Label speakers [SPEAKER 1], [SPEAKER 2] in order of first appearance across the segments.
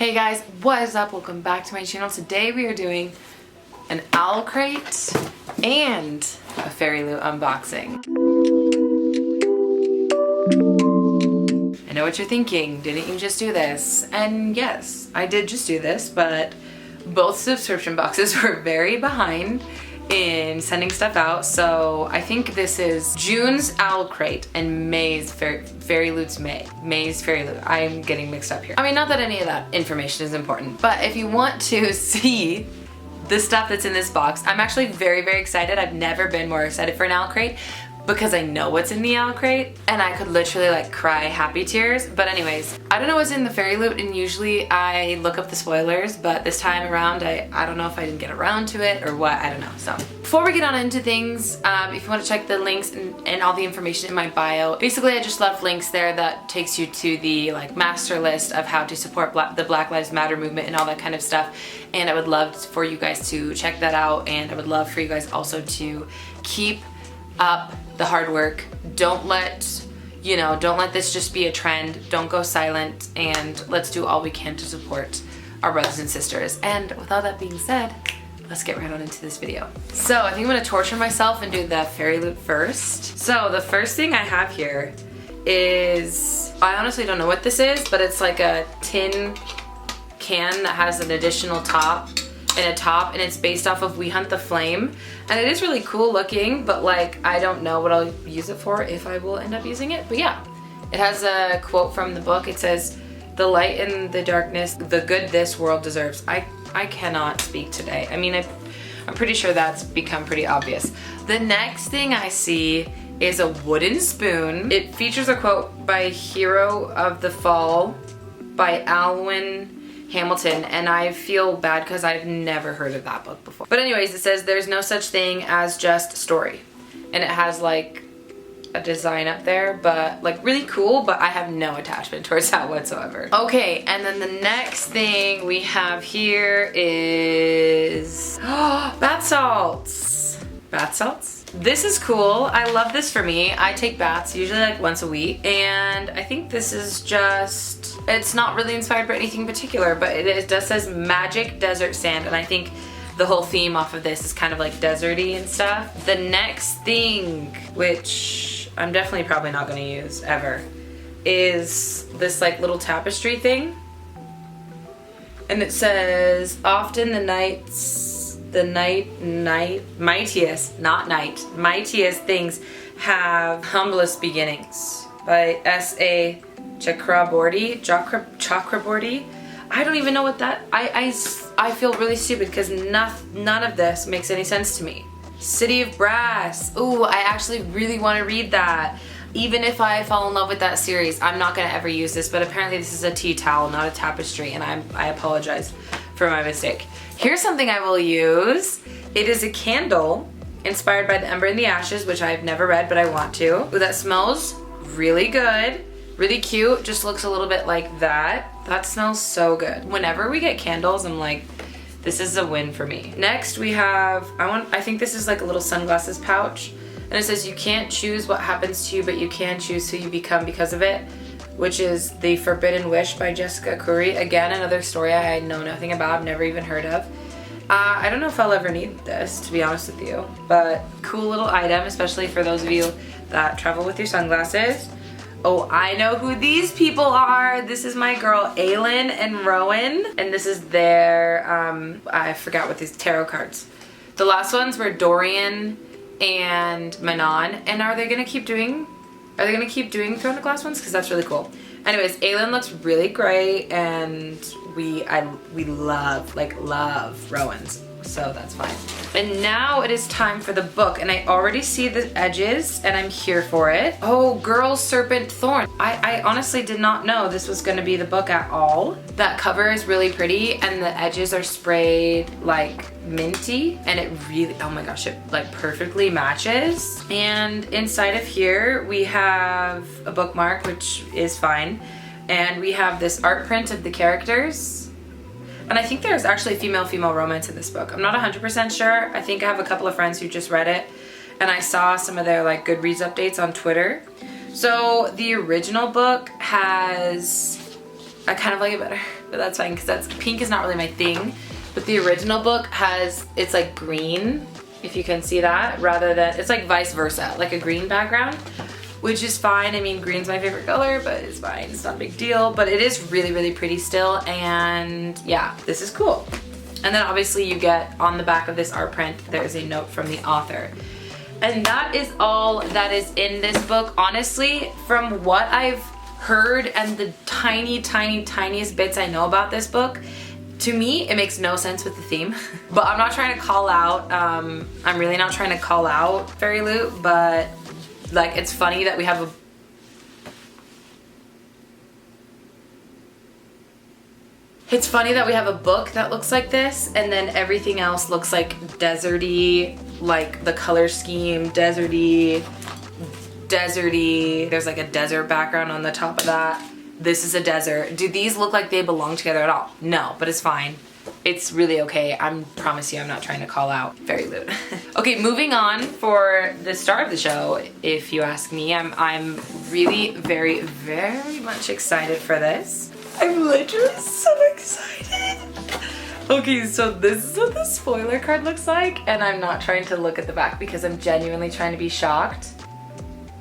[SPEAKER 1] Hey guys, what is up? Welcome back to my channel. Today we are doing an owl crate and a fairyloot unboxing. I know what you're thinking, didn't you just do this? And yes, I did just do this, but both subscription boxes were very behind in sending stuff out, so I think this is June's owl crate and May's fairyloot's May's fairyloot. I'm getting mixed up here. I mean, not that any of that information is important, but if you want to see the stuff that's in this box, I'm actually very, very excited. I've never been more excited for an owl crate because I know what's in the owl crate and I could literally like cry happy tears. But anyways, I don't know what's in the fairyloot, and usually I look up the spoilers, but this time around I don't know if I didn't get around to it or what, I don't know. So before we get on into things, if you want to check the links and all the information in my bio, basically I just left links there that takes you to the like master list of how to support the Black Lives Matter movement and all that kind of stuff. And I would love for you guys to check that out, and I would love for you guys also to keep up the hard work. Don't let this just be a trend. Don't go silent, and let's do all we can to support our brothers and sisters. And with all that being said, let's get right on into this video. So I think I'm gonna torture myself and do the fairyloot first. So the first thing I have here is, I honestly don't know what this is, but it's like a tin can that has an additional top and it's based off of We Hunt the Flame, and it is really cool looking, but like I don't know what I'll use it for, if I will end up using it. But yeah, it has a quote from the book. It says, "The light in the darkness, the good this world deserves." I cannot speak today. I mean, I'm pretty sure that's become pretty obvious. The next thing I see is a wooden spoon. It features a quote by Hero of the Fall by Alwyn Hamilton, and I feel bad because I've never heard of that book before. But anyways, it says, "There's no such thing as just story," and it has like a design up there, but like really cool, but I have no attachment towards that whatsoever. Okay, and then the next thing we have here is bath salts. Bath salts? This is cool. I love this for me. I take baths usually like once a week, and I think this is just, it's not really inspired by anything particular, but it does says magic desert sand, and I think the whole theme off of this is kind of like deserty and stuff. The next thing, which I'm definitely probably not going to use ever, is this like little tapestry thing, and it says, "Often mightiest things have humblest beginnings," by S.A. Chakraborty. I don't even know what that, I feel really stupid because none of this makes any sense to me. City of Brass. Ooh, I actually really want to read that. Even if I fall in love with that series, I'm not going to ever use this, but apparently this is a tea towel, not a tapestry, and I apologize for my mistake. Here's something I will use. It is a candle inspired by The Ember and the Ashes, which I've never read, but I want to. Ooh, that smells really good. Really cute. Just looks a little bit like that. That smells so good. Whenever we get candles, I'm like, this is a win for me. Next we have, I think this is like a little sunglasses pouch. And it says, "You can't choose what happens to you, but you can choose who you become because of it," which is The Forbidden Wish by Jessica Curry. Again, another story I know nothing about, I've never even heard of. I don't know if I'll ever need this, to be honest with you, but cool little item, especially for those of you that travel with your sunglasses. Oh, I know who these people are. This is my girl Aylin and Rowan, and this is their, I forgot what these tarot cards. The last ones were Dorian and Manon, and are they gonna keep doing Throne of Glass ones? Because that's really cool. Anyways, Aylin looks really great, and we love Rowan's, so that's fine. And now it is time for the book, and I already see the edges, and I'm here for it. Oh, Girl Serpent Thorn. I honestly did not know this was gonna be the book at all. That cover is really pretty, and the edges are sprayed like minty, and it really, oh my gosh, it like perfectly matches. And inside of here we have a bookmark, which is fine, and we have this art print of the characters. And I think there's actually female-female romance in this book. I'm not 100% sure. I think I have a couple of friends who just read it, and I saw some of their like Goodreads updates on Twitter. So the original book has, I kind of like it better. but that's fine because pink is not really my thing. But the original book it's like green, if you can see that, rather than, it's like vice versa, like a green background, which is fine. I mean, green's my favorite color, but it's fine. It's not a big deal, but it is really, really pretty still. And yeah, this is cool. And then obviously you get on the back of this art print, there's a note from the author. And that is all that is in this book. Honestly, from what I've heard and the tiny, tiny, tiniest bits I know about this book, to me, it makes no sense with the theme. But I'm not trying to call out, I'm really not trying to call out fairyloot, but like, it's funny that we have a It's funny that we have a book that looks like this and then everything else looks like deserty, like the color scheme, deserty. There's like a desert background on the top of that. This is a desert. Do these look like they belong together at all? No, but it's fine. It's really okay. I promise you I'm not trying to call out fairyloot. Okay, moving on for the star of the show, if you ask me. I'm really very, very much excited for this. I'm literally so excited. Okay, so this is what the spoiler card looks like, and I'm not trying to look at the back because I'm genuinely trying to be shocked.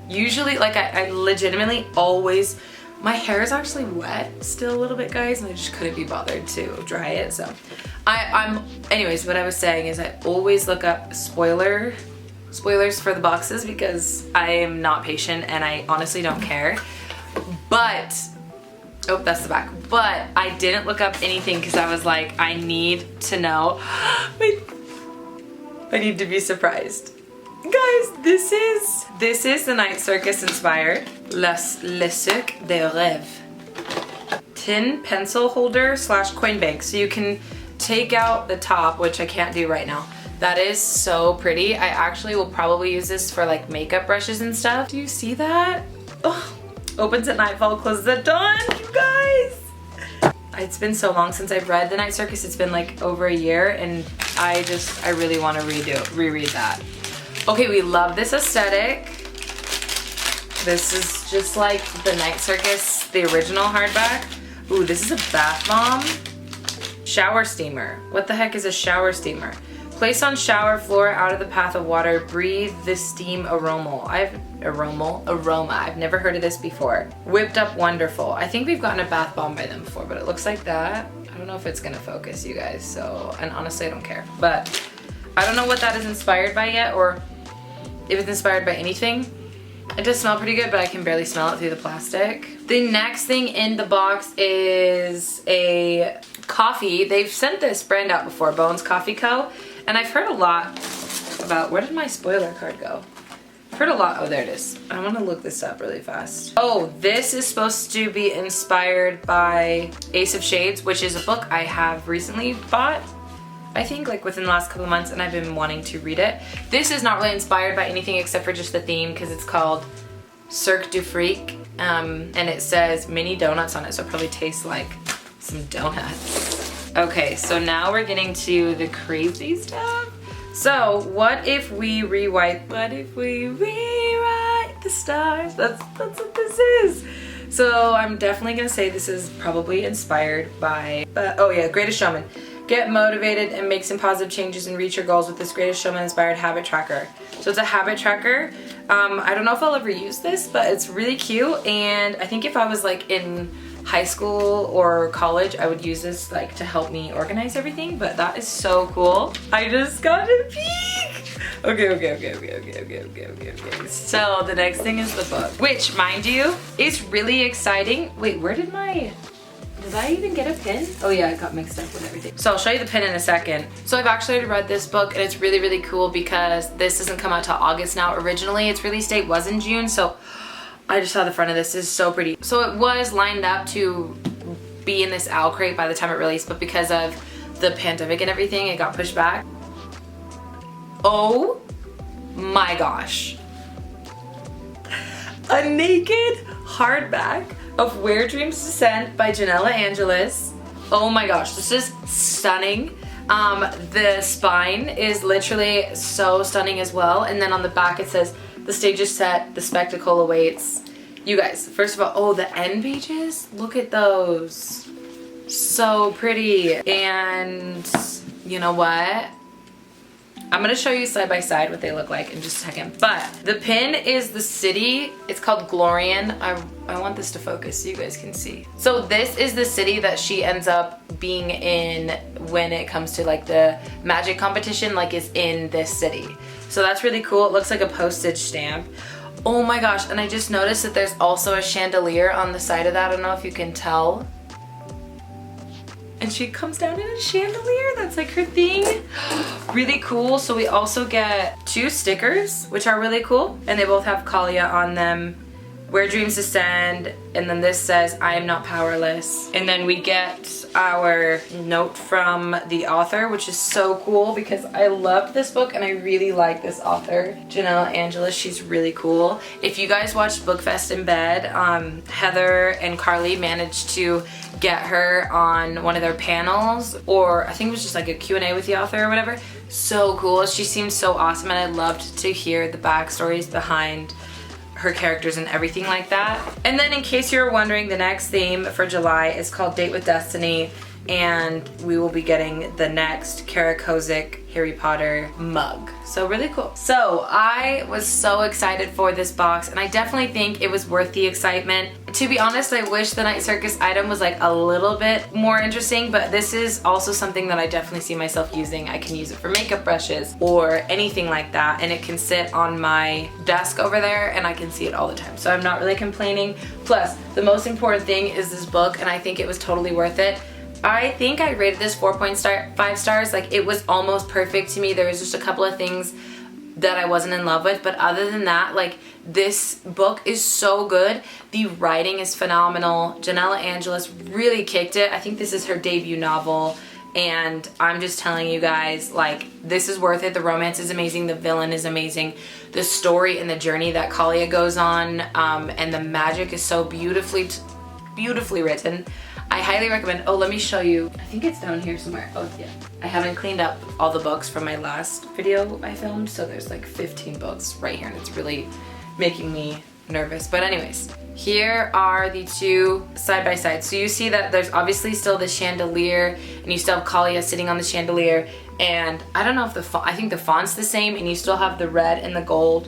[SPEAKER 1] Usually, like I legitimately always, my hair is actually wet still a little bit, guys, and I just couldn't be bothered to dry it, so. Anyways, what I was saying is I always look up spoilers for the boxes because I am not patient and I honestly don't care. But, oh, that's the back. But I didn't look up anything because I was like, I need to know. Wait, I need to be surprised. Guys, this is the Night Circus inspired Le Sucre des Rêves tin pencil holder / coin bank. So you can take out the top, which I can't do right now. That is so pretty. I actually will probably use this for like makeup brushes and stuff. Do you see that? Oh, opens at nightfall, closes at dawn, you guys. It's been so long since I've read The Night Circus. It's been like over a year and I really want to reread that. Okay, we love this aesthetic. This is just like the Night Circus, the original hardback. Ooh, this is a bath bomb. Shower steamer. What the heck is a shower steamer? Place on shower floor out of the path of water. Breathe the steam aroma. I've never heard of this before. Whipped up wonderful. I think we've gotten a bath bomb by them before, but it looks like that. I don't know if it's gonna focus, you guys, so, and honestly I don't care. But I don't know what that is inspired by yet, or if it's inspired by anything. It does smell pretty good, but I can barely smell it through the plastic. The next thing in the box is a coffee. They've sent this brand out before, Bones Coffee Co. And I've heard a lot about, where did my spoiler card go? I've heard a lot, oh there it is. I want to look this up really fast. Oh, this is supposed to be inspired by Ace of Shades, which is a book I have recently bought. I think like within the last couple of months, and I've been wanting to read it. This is not really inspired by anything except for just the theme because it's called Cirque du Freak, and it says mini donuts on it, so it probably tastes like some donuts. Okay, so now we're getting to the crazy stuff. So what if we rewrite the stars? That's what this is. So I'm definitely gonna say this is probably inspired by, oh yeah, Greatest Showman. Get motivated and make some positive changes and reach your goals with this Greatest Showman inspired habit tracker. So it's a habit tracker. I don't know if I'll ever use this, but it's really cute. And I think if I was like in high school or college, I would use this like to help me organize everything, but that is so cool. I just got a peek. Okay. So the next thing is the book, which mind you, is really exciting. Wait, did I even get a pin? Oh yeah, it got mixed up with everything. So I'll show you the pin in a second. So I've actually already read this book and it's really, really cool because this doesn't come out till August now. Originally, its release date was in June, so I just saw the front of this. This is so pretty. So it was lined up to be in this owlcrate by the time it released, but because of the pandemic and everything, it got pushed back. Oh my gosh. A naked hardback of Where Dreams Descend by Janella Angelis. Oh my gosh, this is stunning. The spine is literally so stunning as well. And then on the back it says, the stage is set, the spectacle awaits. You guys, first of all, oh, the end pages, look at those. So pretty. And you know what? I'm gonna show you side by side what they look like in just a second. But the pin is the city. It's called Glorian. I want this to focus so you guys can see. So this is the city that she ends up being in when it comes to like the magic competition, like is in this city. So that's really cool. It looks like a postage stamp. Oh my gosh, and I just noticed that there's also a chandelier on the side of that. I don't know if you can tell. And she comes down in a chandelier. That's like her thing. Really cool. So we also get 2 stickers, which are really cool. And they both have Kalia on them. Where dreams descend. And then this says, I am not powerless. And then we get our note from the author, which is so cool because I loved this book and I really like this author, Janella Angelis. She's really cool. If you guys watched Bookfest in Bed, Heather and Carly managed to get her on one of their panels, or I think it was just like a Q&A with the author or whatever. So cool. She seems so awesome and I loved to hear the backstories behind her characters and everything like that. And then in case you're wondering, the next theme for July is called Date with Destiny, and we will be getting the next Kara Kozik Harry Potter mug. So really cool. So I was so excited for this box and I definitely think it was worth the excitement. To be honest, I wish the Night Circus item was like a little bit more interesting, but this is also something that I definitely see myself using. I can use it for makeup brushes or anything like that, and it can sit on my desk over there and I can see it all the time. So I'm not really complaining. Plus, the most important thing is this book, and I think it was totally worth it. I think I rated this 4.5 stars. Like, it was almost perfect to me. There was just a couple of things that I wasn't in love with, but other than that, like, this book is so good. The writing is phenomenal. Janella Angelis really kicked it. I think this is her debut novel, and I'm just telling you guys, like, this is worth it. The romance is amazing. The villain is amazing. The story and the journey that Kalia goes on, and the magic is so beautifully written. I highly recommend. Oh, let me show you. I think it's down here somewhere. Oh, yeah. I haven't cleaned up all the books from my last video I filmed, so there's like 15 books right here, and it's really making me nervous. But anyways, here are the 2 side by side. So you see that there's obviously still the chandelier, and you still have Kalia sitting on the chandelier, and I don't know if I think the font's the same, and you still have the red and the gold.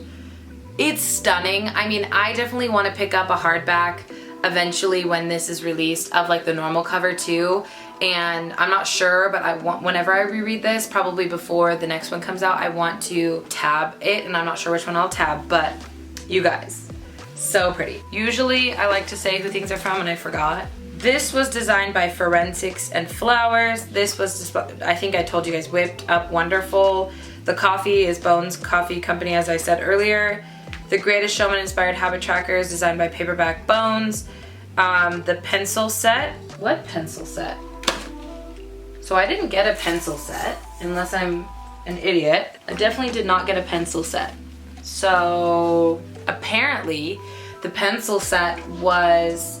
[SPEAKER 1] It's stunning. I mean, I definitely want to pick up a hardback eventually when this is released of like the normal cover too, and I'm not sure, but I want, whenever I reread this, probably before the next one comes out, I want to tab it, and I'm not sure which one I'll tab, but you guys, so pretty. Usually I like to say who things are from and I forgot. This was designed by Forensics and Flowers. This was, I think I told you guys, Whipped Up Wonderful. The coffee is Bones Coffee Company, as I said earlier. The Greatest Showman inspired habit trackers designed by Paperback Bones. The pencil set. What pencil set? So I didn't get a pencil set, unless I'm an idiot. I definitely did not get a pencil set. So apparently the pencil set was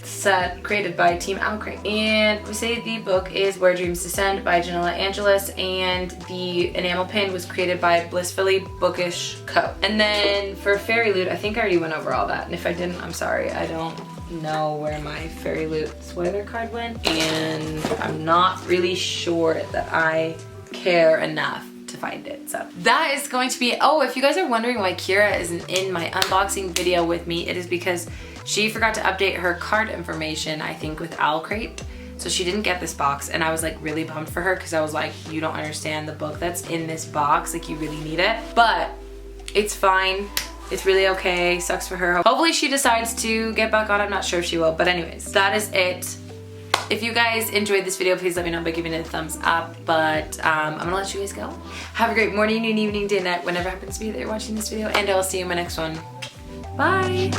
[SPEAKER 1] created by Team Owlcrate. And we say the book is Where Dreams Descend by Janella Angelis, and the enamel pin was created by Blissfully Bookish Co. And then for fairyloot, I think I already went over all that, and if I didn't, I'm sorry. I don't know where my fairyloot spoiler card went, and I'm not really sure that I care enough to find it. So that is going to be, oh, if you guys are wondering why Kira isn't in my unboxing video with me, it is because she forgot to update her card information, I think, with owlcrate. So she didn't get this box, and I was like really bummed for her because I was like, you don't understand the book that's in this box, like you really need it. But it's fine. It's really okay. Sucks for her. Hopefully she decides to get back on. I'm not sure if she will, but anyways, that is it. If you guys enjoyed this video, please let me know by giving it a thumbs up, but I'm gonna let you guys go. Have a great morning, noon, evening, day, night, whenever happens to be that you're watching this video, and I will see you in my next one. Bye!